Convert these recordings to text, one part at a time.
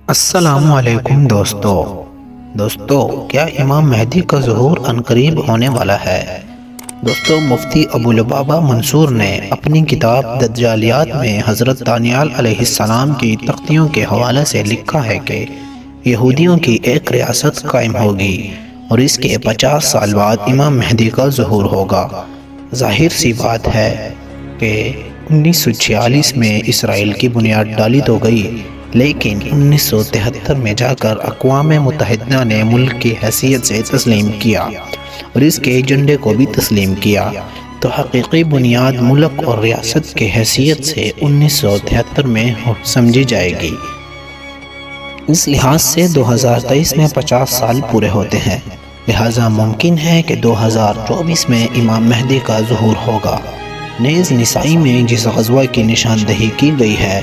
السلام علیکم دوستو کیا امام مہدی کا ظہور عنقریب ہونے والا ہے؟ دوستو مفتی ابو لبابہ منصور نے اپنی کتاب دجالیات میں حضرت دانیال علیہ السلام کی تختیوں کے حوالے سے لکھا ہے کہ یہودیوں کی ایک ریاست قائم ہوگی اور اس کے 50 سال بعد امام مہدی کا ظہور ہوگا۔ ظاہر سی بات ہے کہ 1946 میں اسرائیل کی بنیاد ڈالی تو گئی، لیکن 1973 میں جا کر اقوام متحدہ نے ملک کی حیثیت سے تسلیم کیا اور اس کے ایجنڈے کو بھی تسلیم کیا، تو حقیقی بنیاد ملک اور ریاست کی حیثیت سے 1973 میں سمجھی جائے گی۔ اس لحاظ سے 2023 میں 50 سال پورے ہوتے ہیں، لہٰذا ممکن ہے کہ 2024 میں امام مہدی کا ظہور ہوگا۔ نیز نسائی میں جس غزوہ کی نشاندہی کی گئی ہے،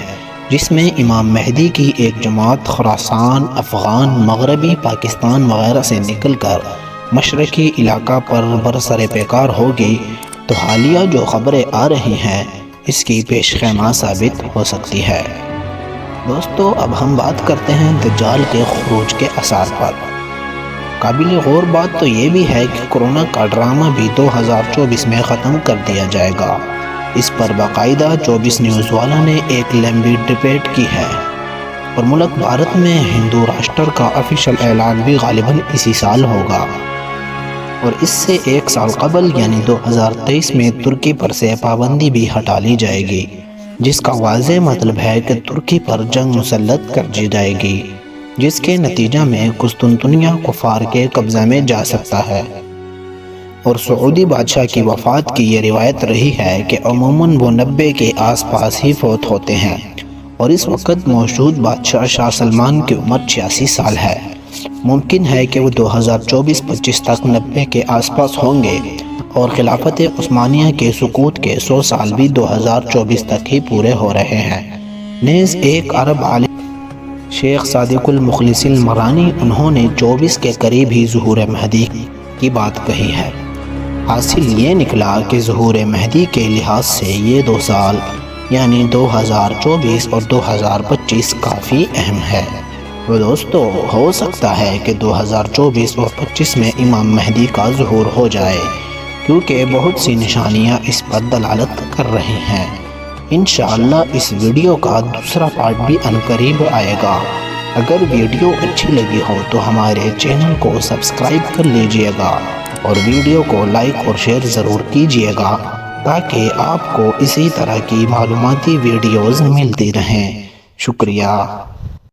جس میں امام مہدی کی ایک جماعت خراسان، افغان، مغربی پاکستان وغیرہ سے نکل کر مشرقی علاقہ پر برسر پیکار ہوگی، تو حالیہ جو خبریں آ رہی ہیں اس کی پیش خیمہ ثابت ہو سکتی ہے۔ دوستو اب ہم بات کرتے ہیں دجال کے خروج کے آثار پر۔ قابل غور بات تو یہ بھی ہے کہ کورونا کا ڈرامہ بھی 2024 میں ختم کر دیا جائے گا۔ اس پر باقاعدہ 24 نیوز والا نے ایک لمبی ڈبیٹ کی ہے، اور ملک بھارت میں ہندو راشٹر کا آفیشل اعلان بھی غالباً اسی سال ہوگا، اور اس سے ایک سال قبل یعنی 2023 میں ترکی پر سے پابندی بھی ہٹا لی جائے گی، جس کا واضح مطلب ہے کہ ترکی پر جنگ مسلط کر دی جائے گی، جس کے نتیجہ میں قسطنطنیہ کفار کے قبضہ میں جا سکتا ہے۔ اور سعودی بادشاہ کی وفات کی یہ روایت رہی ہے کہ عموماً وہ 90 کے آس پاس ہی فوت ہوتے ہیں، اور اس وقت موجود بادشاہ شاہ سلمان کی عمر 86 سال ہے۔ ممکن ہے کہ وہ 2024-25 تک 90 کے آس پاس ہوں گے، اور خلافت عثمانیہ کے سقوط کے 100 سال بھی 2024 تک ہی پورے ہو رہے ہیں۔ نیز ایک عرب عالم شیخ صادق المخلص المرانی، انہوں نے 24 کے قریب ہی ظہور مہدی کی بات کہی ہے۔ حاصل یہ نکلا کہ ظہور مہدی کے لحاظ سے یہ 2 سال یعنی 2024 اور 2025 کافی اہم ہے۔ وہ دوستو ہو سکتا ہے کہ 2024 اور 25 میں امام مہدی کا ظہور ہو جائے، کیونکہ بہت سی نشانیاں اس پر دلالت کر رہی ہیں۔ انشاءاللہ اس ویڈیو کا دوسرا پارٹ بھی عنقریب آئے گا۔ اگر ویڈیو اچھی لگی ہو تو ہمارے چینل کو سبسکرائب کر لیجئے گا، اور ویڈیو کو لائک اور شیئر ضرور کیجئے گا، تاکہ آپ کو اسی طرح کی معلوماتی ویڈیوز ملتی رہیں۔ شکریہ۔